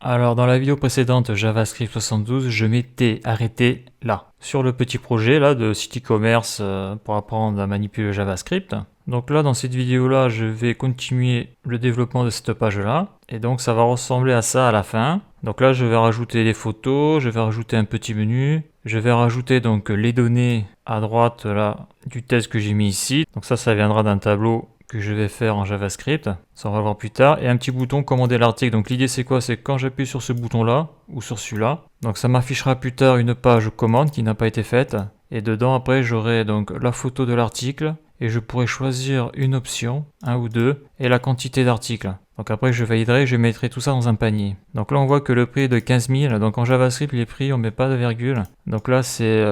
Alors dans la vidéo précédente JavaScript 72, je m'étais arrêté là, sur le petit projet là de site e-commerce pour apprendre à manipuler le JavaScript. Donc là dans cette vidéo là, je vais continuer le développement de cette page là, et donc ça va ressembler à ça à la fin. Donc là je vais rajouter des photos, je vais rajouter un petit menu, je vais rajouter donc les données à droite là du test que j'ai mis ici. Donc ça viendra d'un tableau que je vais faire en JavaScript, ça on va voir plus tard, et un petit bouton commander l'article. Donc l'idée c'est quoi? C'est quand j'appuie sur ce bouton là, ou sur celui-là, donc ça m'affichera plus tard une page commande qui n'a pas été faite, et dedans après j'aurai donc la photo de l'article, et je pourrai choisir une option, un ou deux, et la quantité d'articles. Donc après je validerai, je mettrai tout ça dans un panier. Donc là on voit que le prix est de 15 000, donc en JavaScript les prix on met pas de virgule, donc là c'est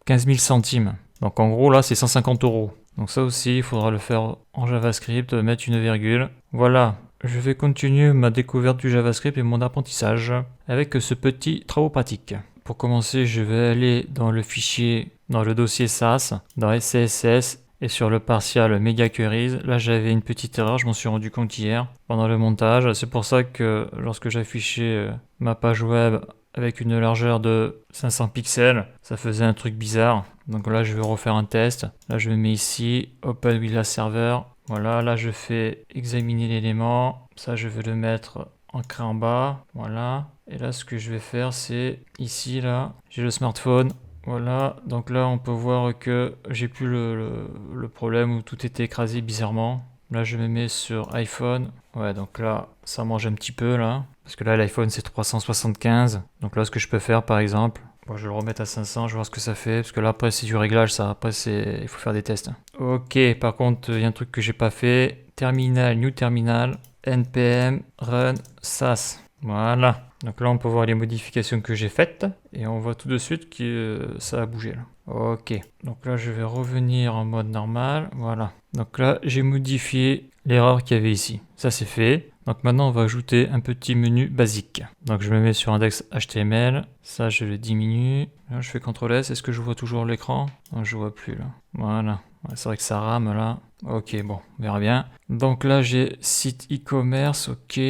15 000 centimes. Donc en gros là c'est 150 €. Donc ça aussi, il faudra le faire en JavaScript, mettre une virgule. Voilà, je vais continuer ma découverte du JavaScript et mon apprentissage avec ce petit travaux pratique. Pour commencer, je vais aller dans le fichier, dans le dossier SAS, dans SCSS et sur le partial Media Queries. Là, j'avais une petite erreur, je m'en suis rendu compte hier pendant le montage. C'est pour ça que lorsque j'affichais ma page web avec une largeur de 500 pixels, ça faisait un truc bizarre. Donc là, je vais refaire un test. Là, je mets ici Open Willa Server. Voilà, là, je fais examiner l'élément. Ça, je vais le mettre ancré en bas. Voilà. Et là, ce que je vais faire, c'est ici, là, j'ai le smartphone. Voilà, donc là, on peut voir que j'ai plus le problème où tout était écrasé bizarrement. Là, je me mets sur iPhone. Ouais, donc là, ça mange un petit peu, là. Parce que là, l'iPhone, c'est 375. Donc là, ce que je peux faire, par exemple, bon, je vais le remettre à 500, je vais voir ce que ça fait. Parce que là, après, c'est du réglage, ça. Après, il faut faire des tests. Ok, par contre, il y a un truc que j'ai pas fait. Terminal, New Terminal, npm, run, sas. Voilà. Donc là, on peut voir les modifications que j'ai faites. Et on voit tout de suite que ça a bougé, là. Ok. Donc là, je vais revenir en mode normal. Voilà. Donc là, j'ai modifié l'erreur qu'il y avait ici. Ça, c'est fait. Donc maintenant, on va ajouter un petit menu basique. Donc je me mets sur index HTML. Ça, je le diminue. Là, je fais CTRL S. Est-ce que je vois toujours l'écran? Non, je vois plus là. Voilà. Ouais, c'est vrai que ça rame là. Ok, bon, on verra bien. Donc là, j'ai site e-commerce. Ok.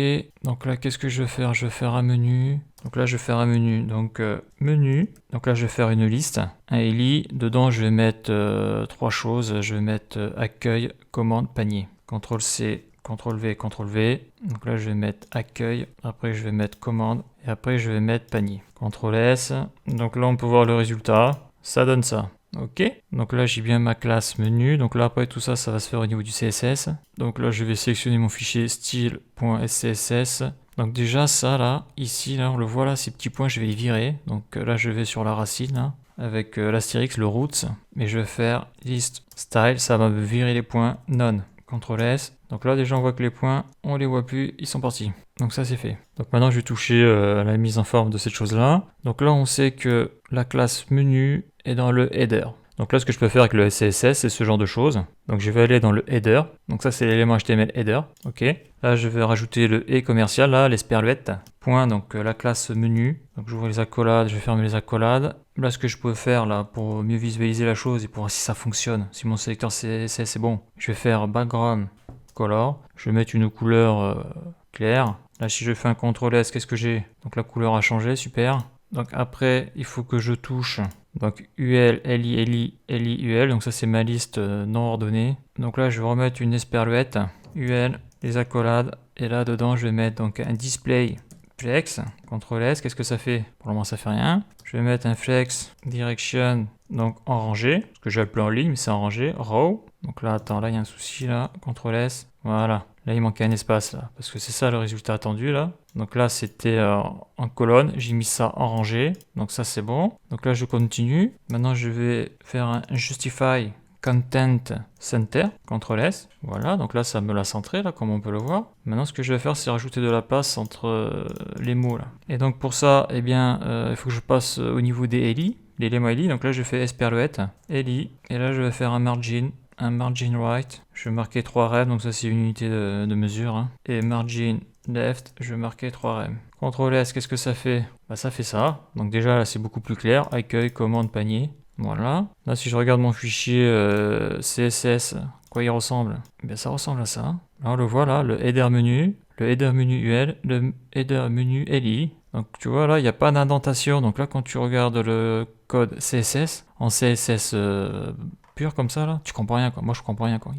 Donc là, qu'est-ce que je vais faire? Je vais faire un menu. Donc là, je vais faire un menu. Donc menu. Donc là, je vais faire une liste. Un ELI. Dedans, je vais mettre trois choses. Je vais mettre accueil, commande, panier. CTRL C. CTRL V, CTRL V. Donc là, je vais mettre accueil. Après, je vais mettre commande. Et après, je vais mettre panier. CTRL S. Donc là, on peut voir le résultat. Ça donne ça. Ok. Donc là, j'ai bien ma classe menu. Donc là, après, tout ça, ça va se faire au niveau du CSS. Donc là, je vais sélectionner mon fichier style.scss. Donc déjà, ça, là, ici, là, on le voit, là, ces petits points, je vais les virer. Donc là, je vais sur la racine, là, avec l'astérix, le roots. Mais je vais faire list style. Ça va me virer les points none. CTRL S. Donc là déjà on voit que les points, on les voit plus, ils sont partis. Donc ça c'est fait. Donc maintenant je vais toucher à la mise en forme de cette chose là. Donc là on sait que la classe menu est dans le header. Donc là ce que je peux faire avec le CSS c'est ce genre de choses. Donc je vais aller dans le header. Donc ça c'est l'élément HTML header. Ok. Là je vais rajouter le et commercial là, l'esperluette. Point donc la classe menu. Donc j'ouvre les accolades, je vais fermer les accolades. Là ce que je peux faire là pour mieux visualiser la chose et pour voir si ça fonctionne, si mon sélecteur CSS c'est bon, je vais faire background color. Je vais mettre une couleur claire. Là si je fais un CTRL S, qu'est-ce que j'ai? Donc la couleur a changé, super. Donc après il faut que je touche donc UL, LI, LI, LI, UL. Donc ça c'est ma liste non ordonnée. Donc là je vais remettre une esperluette, UL, les accolades. Et là dedans je vais mettre donc un display flex, CTRL S, qu'est-ce que ça fait? Pour le moment ça fait rien. Je vais mettre un flex direction, donc en rangée, parce que j'ai appelé en ligne mais c'est en rangée, row. Donc là attends, là il y a un souci là, CTRL S, voilà. Là il manquait un espace là, parce que c'est ça le résultat attendu là. Donc là c'était en colonne, j'ai mis ça en rangée, donc ça c'est bon. Donc là je continue, maintenant je vais faire un justify Content Center, CTRL S, voilà, donc là ça me l'a centré là comme on peut le voir. Maintenant ce que je vais faire c'est rajouter de la place entre les mots là. Et donc pour ça, eh bien il faut que je passe au niveau des ELI, l'élément ELI, donc là je fais esperluette, ELI, et là je vais faire un margin right, je vais marquer 3 rem, donc ça c'est une unité de mesure, hein. Et margin left, je vais marquer 3 rem. CTRL S, qu'est-ce que ça fait? Bah ça fait ça, donc déjà là c'est beaucoup plus clair, accueil, commande, panier. Voilà. Là, si je regarde mon fichier CSS, quoi il ressemble? Eh bien, ça ressemble à ça. Là, on le voit là, le header menu, le header menu UL, le header menu LI. Donc tu vois là, il n'y a pas d'indentation. Donc là, quand tu regardes le code CSS, en CSS pur comme ça, là, tu comprends rien quoi. Moi, je comprends rien quoi.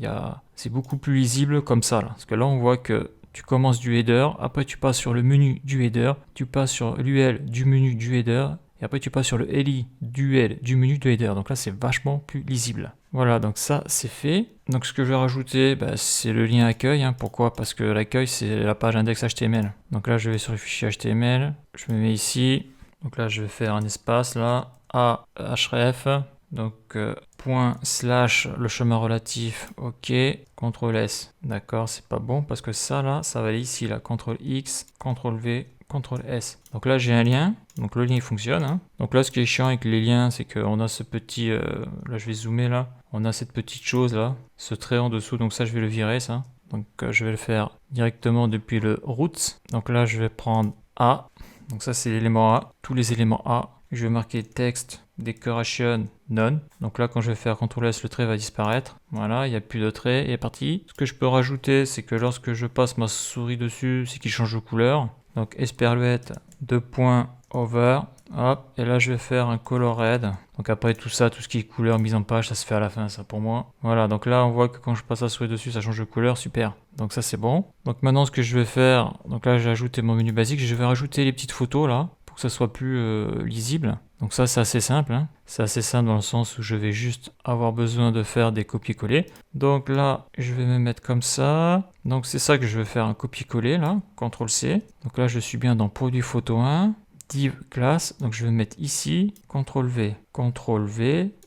C'est beaucoup plus lisible comme ça là. Parce que là, on voit que tu commences du header, après tu passes sur le menu du header, tu passes sur l'UL du menu du header, et après tu passes sur le LI du UL du menu du header. Donc là, c'est vachement plus lisible. Voilà, donc ça, c'est fait. Donc ce que je vais rajouter, c'est le lien accueil. Hein. Pourquoi? Parce que l'accueil, c'est la page index HTML. Donc là, je vais sur le fichier HTML, je me mets ici. Donc là, je vais faire un espace là, A href. Donc point slash le chemin relatif, ok, CTRL S, d'accord, c'est pas bon parce que ça là, ça va aller ici là, CTRL X, CTRL V, CTRL S. Donc là j'ai un lien, donc le lien il fonctionne. Hein. Donc là ce qui est chiant avec les liens, c'est qu'on a ce petit, là je vais zoomer là, on a cette petite chose là, ce trait en dessous, donc ça je vais le virer ça. Donc je vais le faire directement depuis le root. Donc là je vais prendre A, donc ça c'est l'élément A, tous les éléments A. Je vais marquer texte decoration none. Donc là, quand je vais faire CTRL S, le trait va disparaître. Voilà, il n'y a plus de trait, il est parti. Ce que je peux rajouter, c'est que lorsque je passe ma souris dessus, c'est qu'il change de couleur. Donc esperluette, 2 points over. Hop, et là je vais faire un color red. Donc après tout ça, tout ce qui est couleur, mise en page, ça se fait à la fin, ça pour moi. Voilà, donc là on voit que quand je passe la souris dessus, ça change de couleur, super. Donc ça c'est bon. Donc maintenant ce que je vais faire, donc là j'ai ajouté mon menu basique, je vais rajouter les petites photos là, pour que ça soit plus lisible. Donc ça c'est assez simple, hein. C'est assez simple dans le sens où je vais juste avoir besoin de faire des copier-coller. Donc là je vais me mettre comme ça. Donc c'est ça que je vais faire, un copier-coller là, CTRL C. Donc là je suis bien dans produit photo 1. Div class, donc je vais mettre ici, CTRL V,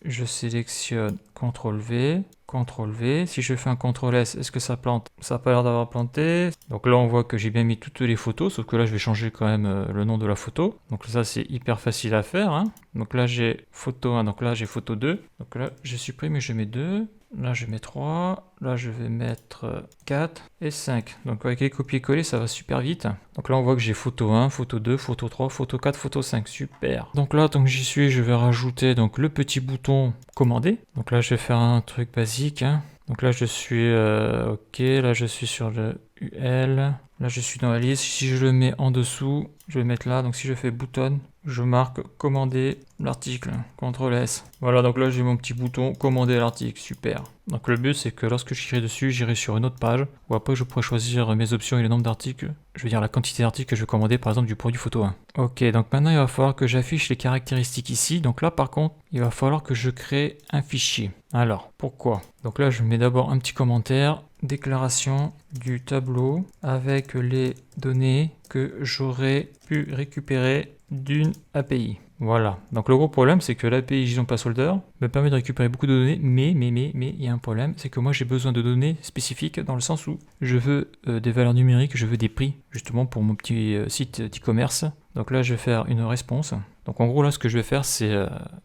je sélectionne CTRL V, CTRL V. Si je fais un CTRL S, est-ce que ça plante? Ça n'a pas l'air d'avoir planté. Donc là, on voit que j'ai bien mis toutes les photos, sauf que là, je vais changer quand même le nom de la photo. Donc ça, c'est hyper facile à faire. Hein. Donc là, j'ai photo 1, donc là, j'ai photo 2. Donc là, je supprime et je mets 2. Là, je mets 3. Là, je vais mettre 4 et 5. Donc avec les copier-coller, ça va super vite. Donc là, on voit que j'ai photo 1, photo 2, photo 3, photo 4, photo 5. Super. Donc là, tant que j'y suis, je vais rajouter donc, le petit bouton commander. Donc là, je vais faire un truc basique. Hein. Donc là, je suis OK. Là, je suis sur le UL. Là, je suis dans la liste. Si je le mets en dessous, je vais mettre là. Donc si je fais bouton, je marque commander l'article. CTRL S. Voilà, donc là, j'ai mon petit bouton commander l'article. Super. Donc le but, c'est que lorsque j'irai dessus, j'irai sur une autre page. Ou après, je pourrai choisir mes options et le nombre d'articles. Je veux dire la quantité d'articles que je vais commander, par exemple, du produit photo 1. Ok, donc maintenant, il va falloir que j'affiche les caractéristiques ici. Donc là, par contre, il va falloir que je crée un fichier. Alors, pourquoi? Donc là, je mets d'abord un petit commentaire. Déclaration du tableau avec les données que j'aurais pu récupérer d'une API. Voilà. Donc le gros problème, c'est que l'API JSON Placeholder me permet de récupérer beaucoup de données, mais il y a un problème, c'est que moi j'ai besoin de données spécifiques dans le sens où je veux des valeurs numériques, je veux des prix, justement pour mon petit site e-commerce. Donc là, je vais faire une réponse. Donc en gros, là, ce que je vais faire, c'est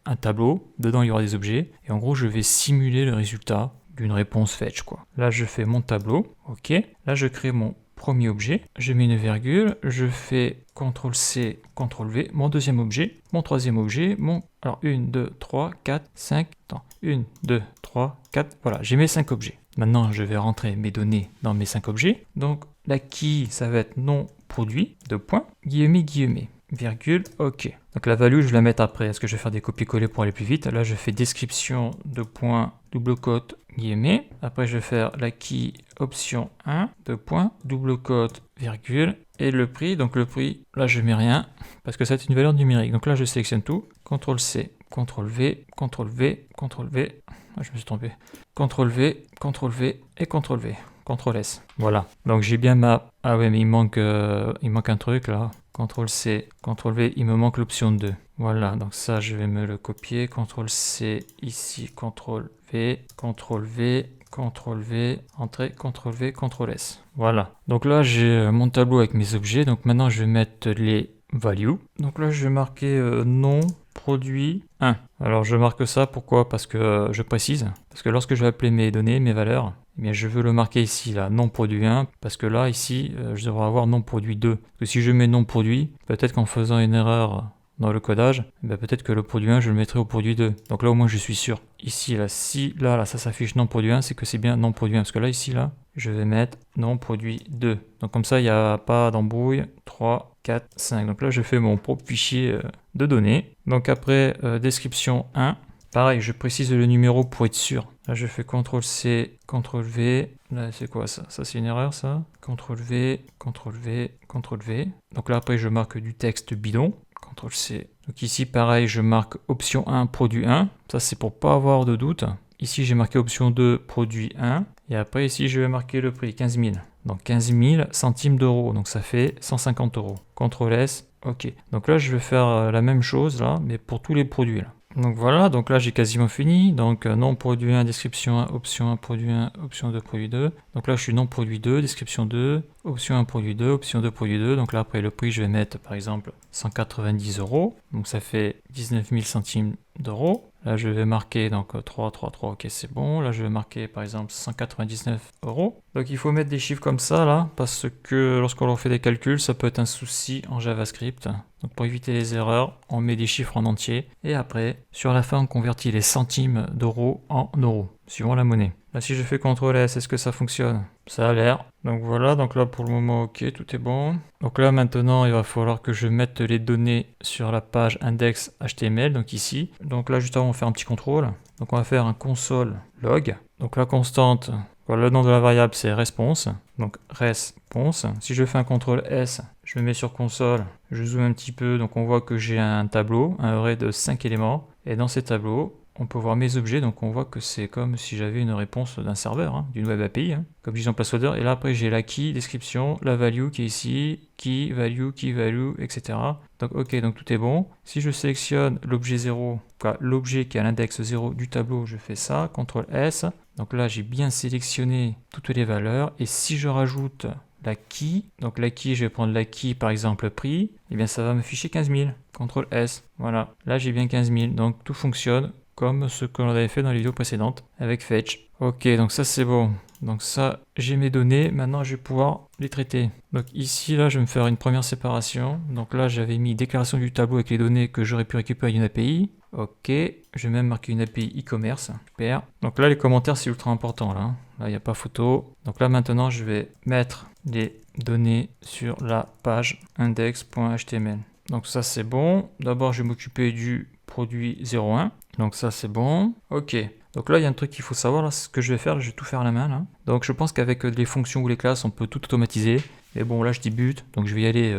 un tableau. Dedans, il y aura des objets. Et en gros, je vais simuler le résultat d'une réponse fetch, quoi. Là, je fais mon tableau. OK. Là, je crée mon premier objet. Je mets une virgule. Je fais CTRL-C, CTRL-V. Mon deuxième objet. Mon troisième objet. Alors, 1, 2, 3, 4, 5. Attends. 1, 2, 3, 4. Voilà, j'ai mes 5 objets. Maintenant, je vais rentrer mes données dans mes 5 objets. Donc, la key, ça va être nom produit, deux points, guillemets, virgule, ok. Donc la value, je vais la mettre après. Est-ce que je vais faire des copier-coller pour aller plus vite? Là, je fais description, deux points, double quote, guillemets. Après, je vais faire la key option 1, deux points, double quote, virgule. Et le prix, donc le prix, là, je mets rien parce que c'est une valeur numérique. Donc là, je sélectionne tout. CTRL-C, CTRL-V, CTRL-V, CTRL-V. Ah, je me suis trompé. CTRL-V, CTRL-V et CTRL-V. CTRL-S. Voilà. Donc j'ai bien ma... Ah ouais, mais il manque un truc là. CTRL-C, CTRL-V, il me manque l'option 2. Voilà, donc ça, je vais me le copier. CTRL-C, ici, CTRL-V, CTRL-V, CTRL-V, entrée, CTRL-V, CTRL-S. Voilà. Donc là, j'ai mon tableau avec mes objets. Donc maintenant, je vais mettre les values. Donc là, je vais marquer nom, produit 1. Alors, je marque ça, pourquoi? Parce que je précise. Parce que lorsque je vais appeler mes données, mes valeurs, eh bien, je veux le marquer ici, là, non produit 1, parce que là, ici, je devrais avoir non produit 2. Parce que si je mets non produit, peut-être qu'en faisant une erreur dans le codage, eh peut-être que le produit 1, je le mettrai au produit 2. Donc là, au moins, je suis sûr. Ici, là, si là ça s'affiche non produit 1, c'est que c'est bien non produit 1. Parce que là, ici, là, je vais mettre non produit 2. Donc comme ça, il n'y a pas d'embrouille. 3, 4, 5. Donc là, je fais mon propre fichier de données. Donc après, description 1. Pareil, je précise le numéro pour être sûr. Là, je fais CTRL-C, CTRL-V. Là, c'est quoi ça? Ça, c'est une erreur, ça. CTRL-V, CTRL-V, CTRL-V. Donc là, après, je marque du texte bidon. CTRL-C. Donc ici, pareil, je marque option 1, produit 1. Ça, c'est pour pas avoir de doute. Ici, j'ai marqué option 2, produit 1. Et après, ici, je vais marquer le prix, 15 000. Donc 15 000 centimes d'euros. Donc ça fait 150 euros. CTRL-S, OK. Donc là, je vais faire la même chose, là, mais pour tous les produits, là. Donc voilà, donc là j'ai quasiment fini. Donc non produit 1, description 1, option 1, produit 1, option 2, produit 2. Donc là je suis non produit 2, description 2, option 1, produit 2, option 2, produit 2. Donc là après le prix je vais mettre par exemple 190 euros. Donc ça fait 19 000 centimes d'euros. Là je vais marquer donc 3, 3, 3, ok c'est bon. Là je vais marquer par exemple 199 euros. Donc il faut mettre des chiffres comme ça là, parce que lorsqu'on fait des calculs, ça peut être un souci en JavaScript. Donc pour éviter les erreurs, on met des chiffres en entier. Et après, sur la fin, on convertit les centimes d'euros en euros, suivant la monnaie. Là si je fais CTRL-S, est-ce que ça fonctionne? Ça a l'air. Donc voilà, donc là pour le moment, ok, tout est bon. Donc là maintenant, il va falloir que je mette les données sur la page index HTML, donc ici. Donc là juste avant, on va faire un petit contrôle. Donc on va faire un console log. Donc la constante, voilà, le nom de la variable c'est response. Donc response. Si je fais un CTRL S, je me mets sur console, je zoome un petit peu, donc on voit que j'ai un tableau, un array de 5 éléments. Et dans ces tableaux, on peut voir mes objets, donc on voit que c'est comme si j'avais une réponse d'un serveur, hein, d'une web API, hein, comme disons password. Et là après j'ai la key, description, la value qui est ici, key value, etc. Donc ok, donc tout est bon. Si je sélectionne l'objet 0, l'objet qui est à l'index 0 du tableau, je fais ça, CTRL S. Donc là j'ai bien sélectionné toutes les valeurs. Et si je rajoute la key, donc la key, je vais prendre la key par exemple prix, et bien ça va me ficher 15 000. CTRL S, voilà. Là j'ai bien 15 000, donc tout fonctionne comme ce que l'on avait fait dans les vidéos précédentes avec Fetch. Ok, donc ça c'est bon. Donc ça, j'ai mes données. Maintenant, je vais pouvoir les traiter. Donc ici, là, je vais me faire une première séparation. Donc là, j'avais mis déclaration du tableau avec les données que j'aurais pu récupérer d'une API. Ok, je vais même marquer une API e-commerce. Super. Donc là, les commentaires, c'est ultra important. Là, il n'y a pas photo. Donc là, maintenant, je vais mettre les données sur la page index.html. Donc ça, c'est bon. D'abord, je vais m'occuper du produit 01. Donc ça, c'est bon. Ok. Donc là, il y a un truc qu'il faut savoir, là, ce que je vais faire, je vais tout faire à la main, là. Donc je pense qu'avec les fonctions ou les classes, on peut tout automatiser. Mais bon, là, je débute, donc je vais y aller,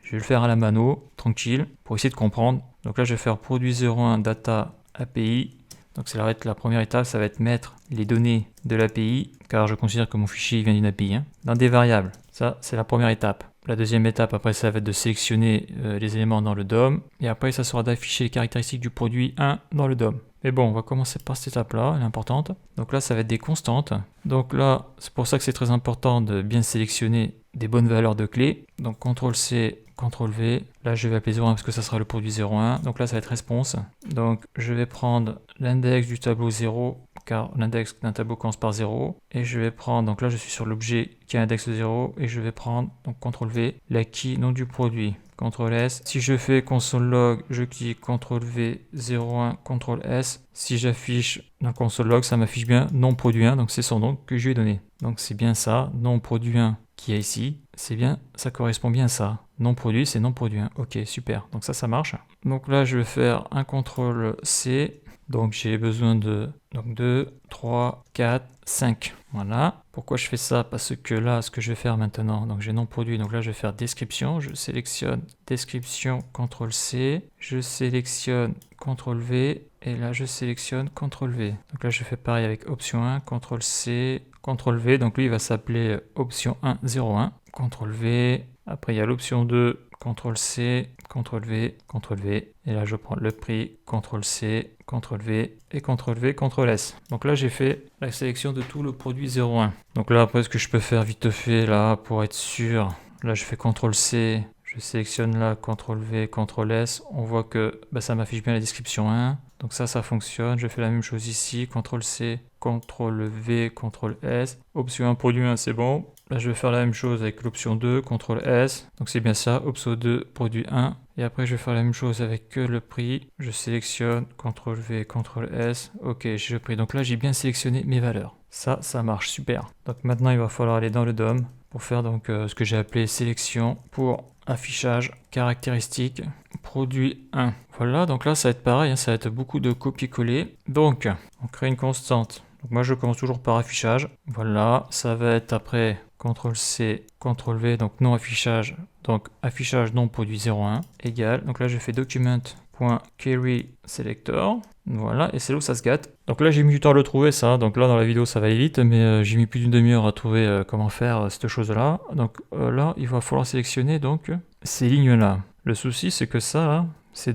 je vais le faire à la mano, tranquille, pour essayer de comprendre. Donc là, je vais faire produit 01 data API. Donc ça va être la première étape, ça va être mettre les données de l'API, car je considère que mon fichier vient d'une API, hein, dans des variables. Ça, c'est la première étape. La deuxième étape, après, ça va être de sélectionner les éléments dans le DOM. Et après, ça sera d'afficher les caractéristiques du produit 1 dans le DOM. Mais bon, on va commencer par cette étape-là, elle est importante. Donc là, ça va être des constantes. Donc là, c'est pour ça que c'est très important de bien sélectionner des bonnes valeurs de clés. Donc CTRL-C, CTRL-V. Là, je vais appeler 01 parce que ça sera le produit 01. Donc là, ça va être response. Donc je vais prendre l'index du tableau 0, car l'index d'un tableau commence par 0. Et je vais prendre, donc là, je suis sur l'objet qui a index 0. Et je vais prendre, donc CTRL-V, la key nom du produit. CTRL-S. Si je fais console log, je clique CTRL-V, 01, CTRL-S. Si j'affiche dans console log, ça m'affiche bien nom produit 1, donc c'est son nom que je lui ai donné. Donc c'est bien ça, nom produit 1 qui est ici, c'est bien, ça correspond bien à ça. Non produit, c'est non produit 1. Ok, super, donc ça marche. Donc là, je vais faire un CTRL-C. Donc j'ai besoin de 2, 3, 4, 5. Voilà. Pourquoi je fais ça? Parce que là, ce que je vais faire maintenant, donc j'ai non produit, donc là je vais faire description. Je sélectionne description, CTRL-C. Je sélectionne CTRL-V. Et là, je sélectionne CTRL-V. Donc là, je fais pareil avec option 1, CTRL-C, CTRL-V. Donc lui, il va s'appeler option 1, 01. CTRL-V. Après, il y a l'option 2, CTRL-C, CTRL-V, CTRL-V. Et là, je prends le prix, CTRL-C, CTRL-V et CTRL-V, CTRL-S. Donc là, j'ai fait la sélection de tout le produit 01. Donc là, après, ce que je peux faire vite fait, là, pour être sûr, là, je fais CTRL-C, je sélectionne là, CTRL-V, CTRL-S. On voit que ça m'affiche bien la description 1. Donc ça fonctionne. Je fais la même chose ici, CTRL-C, CTRL-V, CTRL-S. Option 1, produit 1, c'est bon. Là, je vais faire la même chose avec l'option 2, CTRL-S. Donc c'est bien ça, option 2, produit 1. Et après, je vais faire la même chose avec le prix. Je sélectionne, CTRL V, CTRL S. Ok, j'ai le prix. Donc là, j'ai bien sélectionné mes valeurs. Ça marche super. Donc maintenant, il va falloir aller dans le DOM pour faire donc ce que j'ai appelé sélection pour affichage, caractéristiques, produit 1. Voilà, donc là, ça va être pareil, hein, ça va être beaucoup de copier-coller. Donc, on crée une constante. Donc moi, je commence toujours par affichage. Voilà, ça va être après CTRL-C, CTRL-V, donc non affichage. Donc affichage non produit 0,1 égale. Donc là, je fais document.querySelector. Voilà, et c'est là où ça se gâte. Donc là, j'ai mis du temps à le trouver, ça. Donc là, dans la vidéo, ça va aller vite, mais j'ai mis plus d'une demi-heure à trouver comment faire cette chose-là. Donc là, il va falloir sélectionner donc ces lignes-là. Le souci, c'est que ça, là, c'est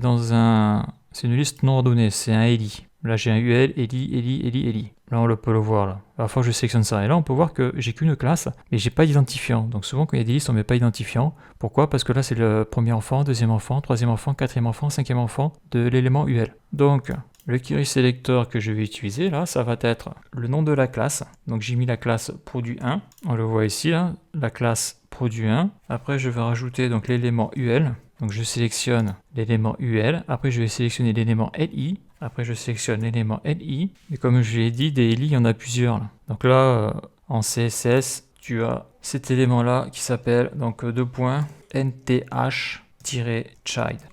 c'est une liste non ordonnée, c'est un ELI. Là, j'ai un UL, ELI. Là, on peut le voir, là. Il va falloir que je sélectionne ça. Et là, on peut voir que j'ai qu'une classe, mais j'ai pas d'identifiant. Donc souvent, quand il y a des listes, on met pas d'identifiant. Pourquoi? Parce que là, c'est le premier enfant, deuxième enfant, troisième enfant, quatrième enfant, cinquième enfant de l'élément UL. Donc, le query selector que je vais utiliser, là, ça va être le nom de la classe. Donc, j'ai mis la classe produit 1. On le voit ici, là, la classe produit 1. Après, je vais rajouter donc l'élément UL. Donc, je sélectionne l'élément UL. Après, je vais sélectionner l'élément LI. Après, je sélectionne l'élément LI. Et comme je l'ai dit, des LI, il y en a plusieurs, là. Donc là, en CSS, tu as cet élément-là qui s'appelle donc nth-child.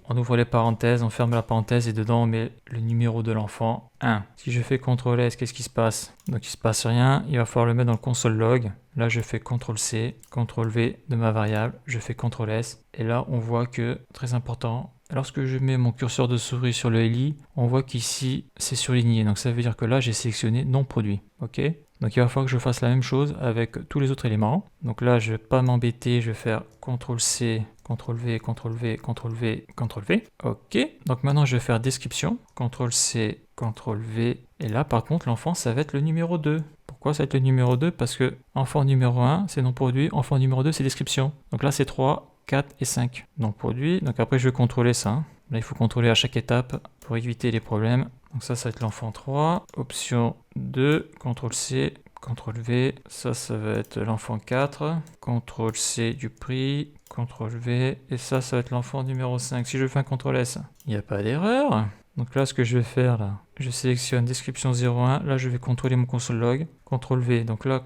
On ouvre les parenthèses, on ferme la parenthèse et dedans on met le numéro de l'enfant 1. Si je fais CTRL S, qu'est-ce qui se passe? Donc il se passe rien, il va falloir le mettre dans le console log. Là je fais CTRL C, CTRL V de ma variable, je fais CTRL S et là on voit que, très important, lorsque je mets mon curseur de souris sur le LI, on voit qu'ici c'est surligné. Donc ça veut dire que là j'ai sélectionné non produit. Ok? Donc il va falloir que je fasse la même chose avec tous les autres éléments. Donc là je ne vais pas m'embêter, je vais faire CTRL C, CTRL V, CTRL V, CTRL V, CTRL V. Ok, donc maintenant je vais faire description, CTRL C, CTRL V. Et là par contre l'enfant ça va être le numéro 2. Pourquoi ça va être le numéro 2? Parce que enfant numéro 1 c'est non produit, enfant numéro 2 c'est description. Donc là c'est 3, 4 et 5 non produit. Donc après je vais contrôler ça. Là il faut contrôler à chaque étape pour éviter les problèmes. Donc ça va être l'enfant 3, option 2, CTRL C, CTRL V, ça va être l'enfant 4, CTRL C du prix, CTRL V, et ça va être l'enfant numéro 5. Si je fais un CTRL S, il n'y a pas d'erreur. Donc là, ce que je vais faire, là, je sélectionne description 01, là je vais contrôler mon console log, CTRL V, donc là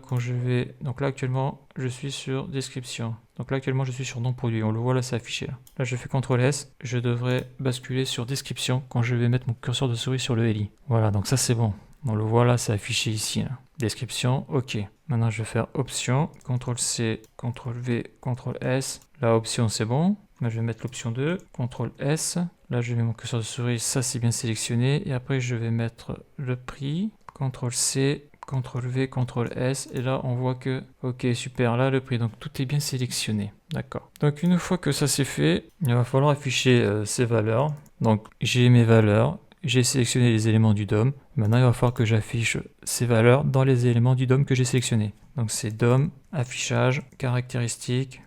actuellement je suis sur description, donc là actuellement je suis sur non produit, on le voit là c'est affiché là je fais CTRL S, je devrais basculer sur description quand je vais mettre mon curseur de souris sur le LI, voilà donc ça c'est bon, on le voit là c'est affiché ici là. Description, ok, maintenant je vais faire option, CTRL C, CTRL V, CTRL S, la option c'est bon. Là, je vais mettre l'option 2, CTRL S. Là, je mets mon curseur de souris, ça c'est bien sélectionné. Et après, je vais mettre le prix, CTRL C, CTRL V, CTRL S. Et là, on voit que, ok, super, là, le prix. Donc, tout est bien sélectionné. D'accord. Donc, une fois que ça c'est fait, il va falloir afficher ces valeurs. Donc, j'ai mes valeurs. J'ai sélectionné les éléments du DOM. Maintenant, il va falloir que j'affiche ces valeurs dans les éléments du DOM que j'ai sélectionnés. Donc, c'est DOM, affichage, caractéristiques,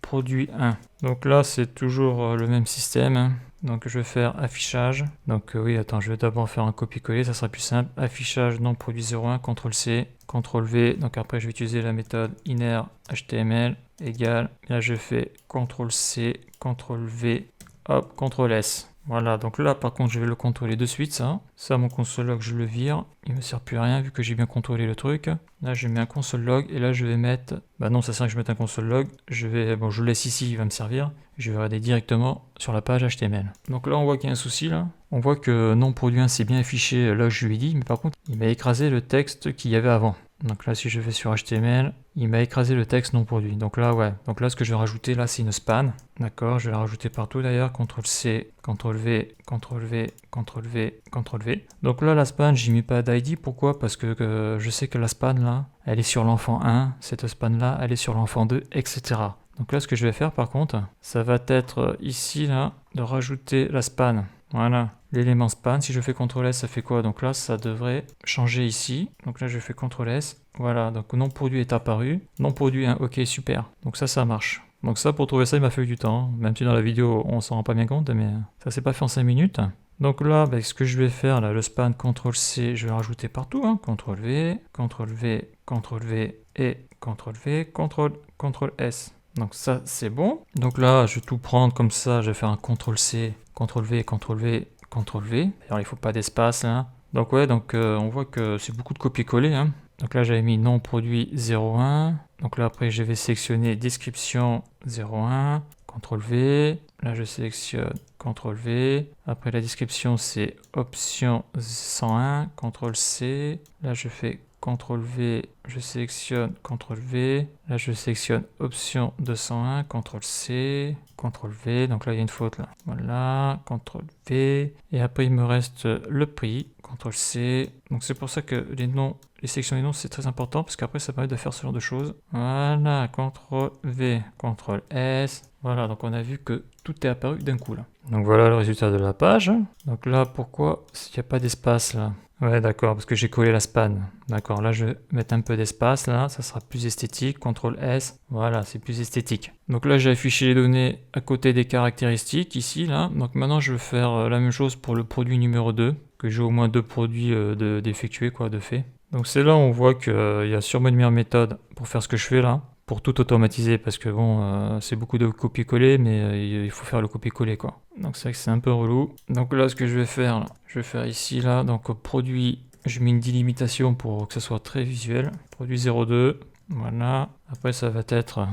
produit 1. Donc là, c'est toujours le même système. Donc je vais faire affichage. Donc oui, attends, je vais d'abord faire un copier-coller, ça sera plus simple. Affichage non produit 01, CTRL C, CTRL V. Donc après, je vais utiliser la méthode inner HTML égale. Là, je fais CTRL C, CTRL V, hop, CTRL S. Voilà, donc là par contre je vais le contrôler de suite ça. Ça mon console log je le vire, il me sert plus à rien vu que j'ai bien contrôlé le truc. Là je mets un console log et là je vais mettre, bah non ça sert à rien que je mette un console log. Je le laisse ici, il va me servir. Je vais regarder directement sur la page HTML. Donc là on voit qu'il y a un souci là. On voit que non produit 1 c'est bien affiché là où je lui ai dit, mais par contre il m'a écrasé le texte qu'il y avait avant. Donc là si je vais sur HTML, il m'a écrasé le texte non produit. Donc là ouais, donc là ce que je vais rajouter là c'est une span. D'accord, je vais la rajouter partout d'ailleurs, CTRL C, CTRL V, CTRL V, CTRL V, CTRL V. Donc là la span j'ai mis pas d'ID, pourquoi? Parce que je sais que la span là, elle est sur l'enfant 1, cette span là, elle est sur l'enfant 2, etc. Donc là ce que je vais faire par contre, ça va être ici là, de rajouter la span. Voilà, l'élément span, si je fais CTRL S, ça fait quoi? Donc là, ça devrait changer ici. Donc là, je fais CTRL S. Voilà, donc non produit est apparu. Non produit 1, ok, super. Donc ça marche. Donc ça, pour trouver ça, il m'a fallu du temps. Même si dans la vidéo, on s'en rend pas bien compte, mais ça s'est pas fait en 5 minutes. Donc là, ce que je vais faire, là, le span CTRL C, je vais rajouter partout. Hein. CTRL V, CTRL V, CTRL V et CTRL V, CTRL S. Donc ça c'est bon. Donc là je vais tout prendre comme ça, je vais faire un CTRL-C, CTRL-V, CTRL-V, CTRL-V. D'ailleurs il faut pas d'espace là. Donc ouais, donc on voit que c'est beaucoup de copier-coller. Hein. Donc là j'avais mis nom produit 01. Donc là après je vais sélectionner description 01, CTRL-V. Là je sélectionne CTRL-V. Après la description c'est option 101, CTRL-C. Là je fais CTRL-V, je sélectionne CTRL-V. Là, je sélectionne option 201, CTRL-C, CTRL-V. Donc là, il y a une faute là. Voilà, CTRL-V. Et après, il me reste le prix, CTRL-C. Donc c'est pour ça que les noms, les sélections des noms, c'est très important parce qu'après, ça permet de faire ce genre de choses. Voilà, CTRL-V, CTRL-S. Voilà, donc on a vu que tout est apparu d'un coup là. Donc voilà le résultat de la page. Donc là, pourquoi il n'y a pas d'espace là? Ouais, d'accord, parce que j'ai collé la span. D'accord, là je vais mettre un peu d'espace, là, ça sera plus esthétique. CTRL-S, voilà, c'est plus esthétique. Donc là, j'ai affiché les données à côté des caractéristiques, ici, là. Donc maintenant, je vais faire la même chose pour le produit numéro 2, que j'ai au moins 2 produits d'effectuer, quoi, de fait. Donc c'est là où on voit qu'il y a sûrement une meilleure méthode pour faire ce que je fais là. Pour tout automatiser, parce que bon, c'est beaucoup de copier-coller, mais il faut faire le copier-coller quoi. Donc c'est vrai que c'est un peu relou. Donc là, ce que je vais faire, là, je vais faire ici, là, donc produit, je mets une délimitation pour que ce soit très visuel. Produit 02, voilà. Après ça va être,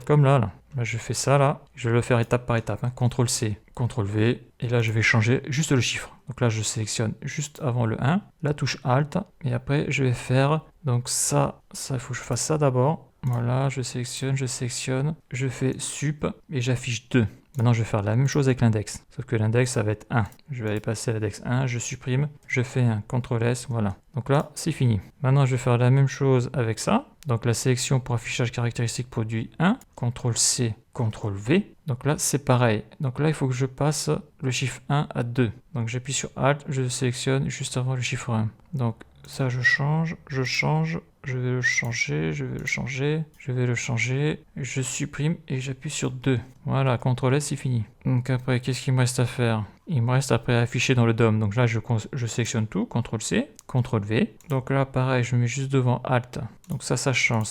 comme là, là. Là, je fais ça là, je vais le faire étape par étape, hein. CTRL-C, CTRL-V, et là je vais changer juste le chiffre. Donc là je sélectionne juste avant le 1, la touche Alt, et après je vais faire, donc ça il faut que je fasse ça d'abord. Voilà, je sélectionne, je fais sup et j'affiche 2. Maintenant, je vais faire la même chose avec l'index. Sauf que l'index, ça va être 1. Je vais aller passer à l'index 1, je supprime, je fais un CTRL-S, voilà. Donc là, c'est fini. Maintenant, je vais faire la même chose avec ça. Donc la sélection pour affichage caractéristique produit 1, CTRL-C, CTRL-V. Donc là, c'est pareil. Donc là, il faut que je passe le chiffre 1 à 2. Donc j'appuie sur Alt, je sélectionne juste avant le chiffre 1. Donc ça, je change, je vais le changer, je supprime et j'appuie sur 2. Voilà, CTRL-S, c'est fini. Donc après, qu'est-ce qu'il me reste à faire? Il me reste après à afficher dans le DOM. Donc là, je sélectionne tout, CTRL-C, CTRL-V. Donc là, pareil, je mets juste devant Alt. Donc ça change.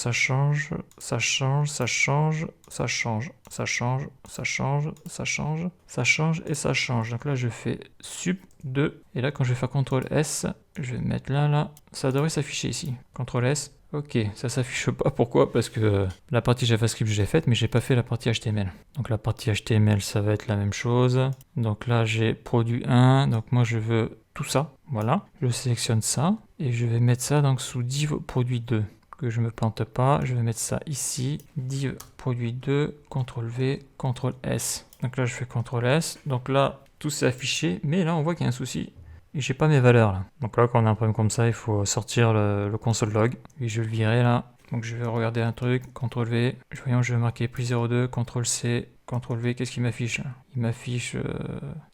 Donc là, je fais sup 2. Et là, quand je vais faire CTRL-S, je vais mettre là. Ça devrait s'afficher ici. CTRL-S. Ok, ça s'affiche pas. Pourquoi? Parce que la partie JavaScript, je l'ai faite, mais j'ai pas fait la partie HTML. Donc la partie HTML, ça va être la même chose. Donc là, j'ai produit 1. Donc moi, je veux tout ça. Voilà. Je sélectionne ça. Et je vais mettre ça donc sous div produit 2. Que je me plante pas. Je vais mettre ça ici. Div produit 2. CTRL-V, CTRL-S. Donc là, je fais CTRL-S. Donc là, tout s'est affiché. Mais là, on voit qu'il y a un souci. Et j'ai pas mes valeurs là. Donc là, quand on a un problème comme ça, il faut sortir le console log. Et je vais le virer là. Donc je vais regarder un truc, CTRL-V. Voyons, je vais marquer prix 02, CTRL-C, CTRL-V. Qu'est-ce qu'il m'affiche? Il m'affiche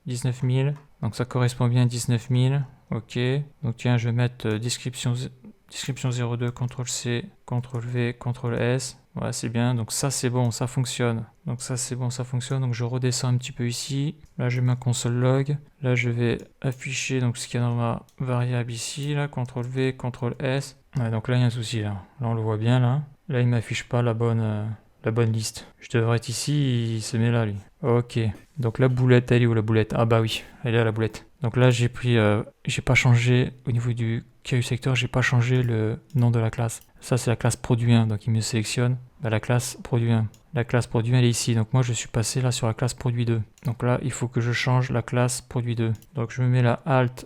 19 000. Donc ça correspond bien à 19 000. Ok. Donc tiens, je vais mettre description 02, CTRL-C, CTRL-V, CTRL-S. Voilà, c'est bien. Donc ça, c'est bon, ça fonctionne. Donc ça, c'est bon, ça fonctionne. Donc je redescends un petit peu ici. Là, je mets un console log. Là, je vais afficher donc ce qu'il y a dans ma variable ici. Là, CTRL-V, CTRL-S. Ouais, donc là, il y a un souci. Là, on le voit bien. Là, il m'affiche pas la bonne liste. Je devrais être ici. Il se met là, lui. Ok. Donc la boulette, elle est où la boulette? Ah bah oui, elle est à la boulette. Donc là, j'ai pas changé au niveau du query secteur, j'ai pas changé le nom de la classe. Ça, c'est la classe produit 1, donc il me sélectionne la classe produit 1. La classe produit 1, elle est ici, donc moi, je suis passé là sur la classe produit 2. Donc là, il faut que je change la classe produit 2. Donc je me mets là Alt,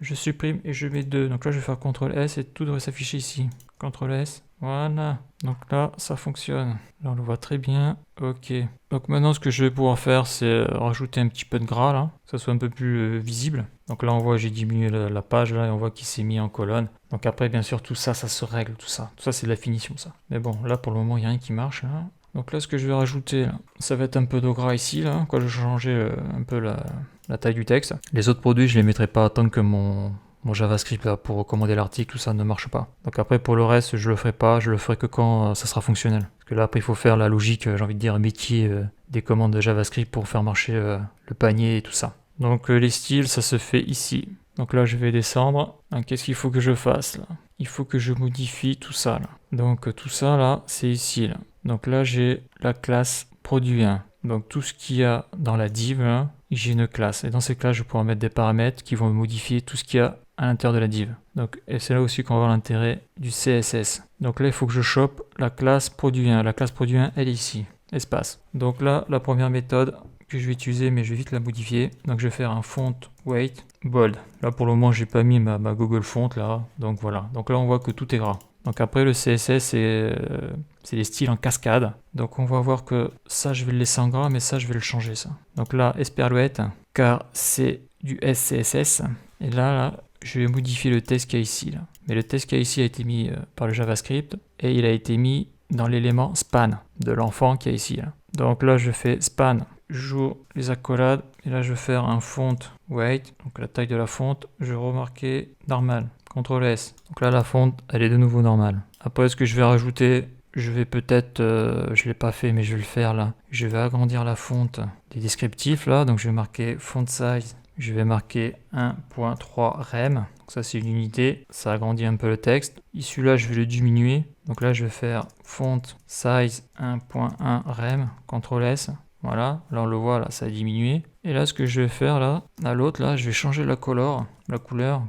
je supprime et je mets 2. Donc là, je vais faire CTRL-S et tout devrait s'afficher ici. CTRL-S. Voilà, donc là ça fonctionne, là on le voit très bien, ok. Donc maintenant ce que je vais pouvoir faire c'est rajouter un petit peu de gras là, que ça soit un peu plus visible. Donc là on voit j'ai diminué la page là et on voit qu'il s'est mis en colonne. Donc après bien sûr tout ça, ça se règle, tout ça c'est de la finition ça. Mais bon là pour le moment il n'y a rien qui marche là. Donc là ce que je vais rajouter là, ça va être un peu de gras ici là, quand je vais changer un peu la taille du texte. Les autres produits je les mettrai pas tant que mon JavaScript là, pour recommander l'article, tout ça ne marche pas. Donc après pour le reste, je le ferai pas, je le ferai que quand ça sera fonctionnel. Parce que là après il faut faire la logique, j'ai envie de dire métier des commandes de JavaScript pour faire marcher le panier et tout ça. Donc les styles, ça se fait ici. Donc là je vais descendre. Qu'est-ce qu'il faut que je fasse là? il faut que je modifie tout ça là. Donc tout ça là, c'est ici là. Donc là, j'ai la classe produit 1. Donc tout ce qu'il y a dans la div, là, j'ai une classe. Et dans cette classe, je pourrais mettre des paramètres qui vont modifier tout ce qu'il y a à l'intérieur de la div. Donc, et c'est là aussi qu'on va voir l'intérêt du CSS. Donc là, il faut que je chope la classe produit 1. La classe produit 1, elle est ici. Espace. Donc là, la première méthode que je vais utiliser, mais je vais vite la modifier. Donc je vais faire un font weight bold. Là, pour le moment, j'ai pas mis ma Google Font là. Donc voilà. Donc là, on voit que tout est gras. Donc après, le CSS, c'est les styles en cascade. Donc on va voir que ça, je vais le laisser en gras, mais ça, je vais le changer, ça. Donc là, Esperluette, car c'est du SCSS. Et là, je vais modifier le texte qu'il y a ici. Là. Mais le texte qu'il y a ici a été mis par le JavaScript et il a été mis dans l'élément span de l'enfant qu'il y a ici. Là. Donc là, je fais span, j'ouvre les accolades. Et là, je vais faire un font weight. Donc la taille de la fonte, je vais remarquer normal. CTRL S. Donc là, la fonte, elle est de nouveau normale. Après, ce que je vais rajouter, je vais peut-être, je ne l'ai pas fait, mais je vais le faire là. Je vais agrandir la fonte des descriptifs là. Donc je vais marquer font size. Je vais marquer 1.3 rem. Donc ça, c'est une unité. Ça agrandit un peu le texte. Ici là, je vais le diminuer. Donc là, je vais faire font size 1.1 rem. CTRL S. Voilà, là on le voit, là ça a diminué. Et là, ce que je vais faire là, à l'autre là, je vais changer la couleur,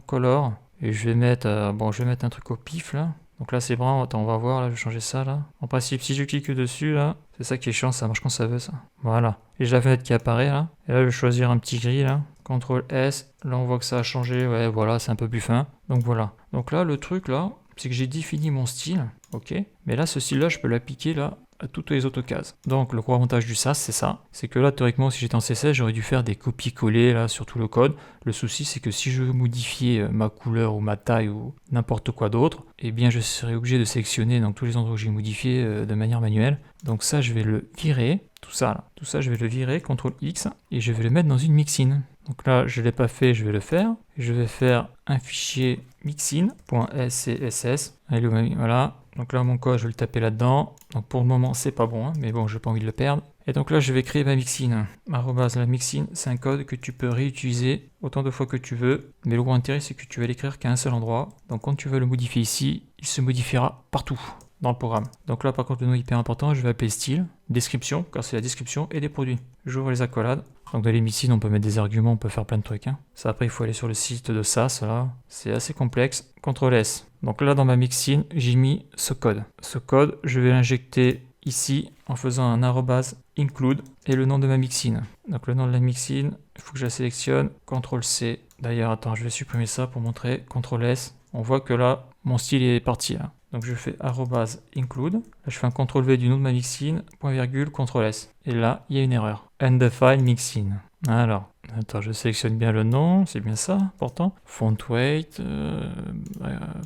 color. Et je vais mettre, je vais mettre un truc au pif là. Donc là c'est brun, attends, on va voir, là je vais changer ça là. En principe, si je clique dessus là, c'est ça qui est chiant, ça marche quand ça veut ça. Voilà. Et j'ai la fenêtre qui apparaît là. Et là je vais choisir un petit gris là. CTRL S, là on voit que ça a changé, ouais voilà, c'est un peu plus fin. Donc voilà. Donc là le truc là, c'est que j'ai défini mon style, ok. Mais là ce style là, je peux l'appliquer là à toutes les autres cases. Donc le gros avantage du SASS, c'est ça. C'est que là, théoriquement, si j'étais en CSS, j'aurais dû faire des copier-coller là sur tout le code. Le souci, c'est que si je veux modifier ma couleur ou ma taille ou n'importe quoi d'autre, eh bien je serais obligé de sélectionner donc tous les endroits que j'ai modifiés de manière manuelle. Donc ça, je vais le virer, tout ça là. Tout ça, je vais le virer, CTRL X, et je vais le mettre dans une mixin. Donc là, je ne l'ai pas fait, je vais le faire. Je vais faire un fichier mixin.scss. Allez, voilà. Donc là, mon code, je vais le taper là-dedans. Donc pour le moment, c'est pas bon, hein, mais bon, j'ai pas envie de le perdre. Et donc là, je vais créer ma mixin. La mixin, c'est un code que tu peux réutiliser autant de fois que tu veux. Mais le gros intérêt, c'est que tu vas l'écrire qu'à un seul endroit. Donc quand tu veux le modifier ici, il se modifiera partout dans le programme. Donc là, par contre, le nom hyper important, je vais appeler style, description, car c'est la description et des produits. J'ouvre les accolades. Donc dans les mixins, on peut mettre des arguments, on peut faire plein de trucs. Hein. Ça, après, il faut aller sur le site de SAS, là. C'est assez complexe. CTRL S. Donc là, dans ma mixin, j'ai mis ce code. Ce code, je vais l'injecter ici en faisant un arrobase include et le nom de ma mixin. Donc le nom de la mixin, il faut que je la sélectionne. CTRL C. D'ailleurs, attends, je vais supprimer ça pour montrer. CTRL S. On voit que là, mon style est parti. Là. Donc je fais arrobase include. Là, je fais un CTRL V du nom de ma mixin, point virgule, CTRL S. Et là, il y a une erreur. Undefined mixin. Alors, attends, je sélectionne bien le nom, c'est bien ça, pourtant. Font weight,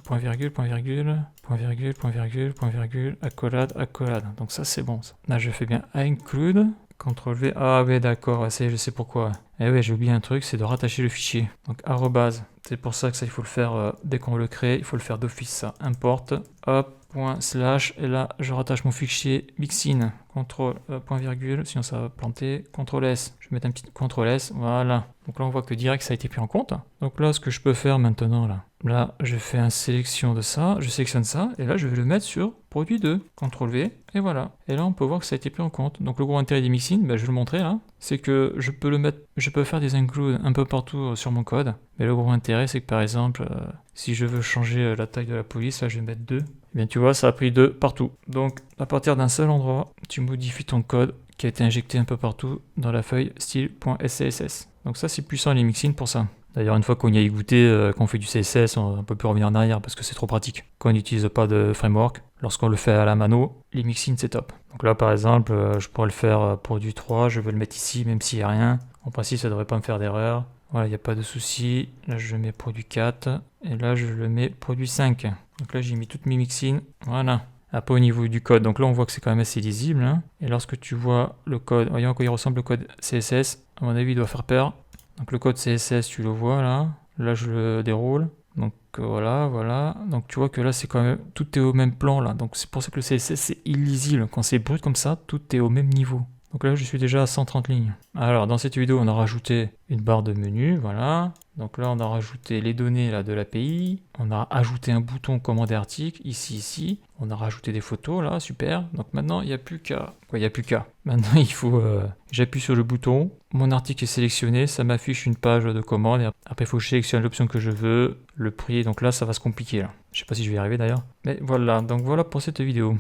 point virgule, point virgule, point virgule, point virgule, point virgule, accolade, accolade. Donc ça, c'est bon. Ça. Là, je fais bien include, CTRL V. Ah ouais, d'accord, je sais pourquoi. Eh ouais, j'ai oublié un truc, c'est de rattacher le fichier. Donc arrobase, c'est pour ça que ça, il faut le faire dès qu'on le crée, il faut le faire d'office, ça. Import, hop. /, et là je rattache mon fichier mixin, CTRL point virgule, sinon ça va planter, CTRL S, je vais mettre un petit CTRL S, voilà. Donc là on voit que direct ça a été pris en compte. Donc là ce que je peux faire maintenant là je fais une sélection de ça, je sélectionne ça, et là je vais le mettre sur produit 2, CTRL V, et voilà. Et là on peut voir que ça a été pris en compte. Donc le gros intérêt des mixins, je vais le montrer là, c'est que je peux faire des includes un peu partout sur mon code, mais le gros intérêt c'est que par exemple, si je veux changer la taille de la police, là je vais mettre 2. Eh bien, tu vois, ça a pris 2 partout. Donc, à partir d'un seul endroit, tu modifies ton code qui a été injecté un peu partout dans la feuille style.scss. Donc ça, c'est puissant les mixins pour ça. D'ailleurs, une fois qu'on y a goûté, qu'on fait du CSS, on ne peut plus revenir en arrière parce que c'est trop pratique. Quand on n'utilise pas de framework, lorsqu'on le fait à la mano, les mixins, c'est top. Donc là, par exemple, je pourrais le faire produit 3, je veux le mettre ici, même s'il n'y a rien. En principe, ça ne devrait pas me faire d'erreur. Voilà, il n'y a pas de souci. Là, je mets produit 4. Et là, je le mets produit 5. Donc là, j'ai mis toutes mes mixins. Voilà. Après, au niveau du code, donc là, on voit que c'est quand même assez lisible. Hein. Et lorsque tu vois le code, voyons à quoi il ressemble le code CSS, à mon avis, il doit faire peur. Donc le code CSS, tu le vois là. Là, je le déroule. Donc voilà. Donc tu vois que là, c'est quand même, tout est au même plan là. Donc c'est pour ça que le CSS, c'est illisible. Quand c'est brut comme ça, tout est au même niveau. Donc là, je suis déjà à 130 lignes. Alors, dans cette vidéo, on a rajouté une barre de menu, voilà. Donc là, on a rajouté les données là, de l'API. On a ajouté un bouton commander article, ici. On a rajouté des photos, là, super. Donc maintenant, il n'y a plus qu'à... Quoi, il n'y a plus qu'à. Maintenant, il faut... j'appuie sur le bouton. Mon article est sélectionné. Ça m'affiche une page de commande. Et après, il faut que je sélectionne l'option que je veux. Le prix. Donc là, ça va se compliquer. Là. Je sais pas si je vais y arriver d'ailleurs. Mais voilà. Donc voilà pour cette vidéo.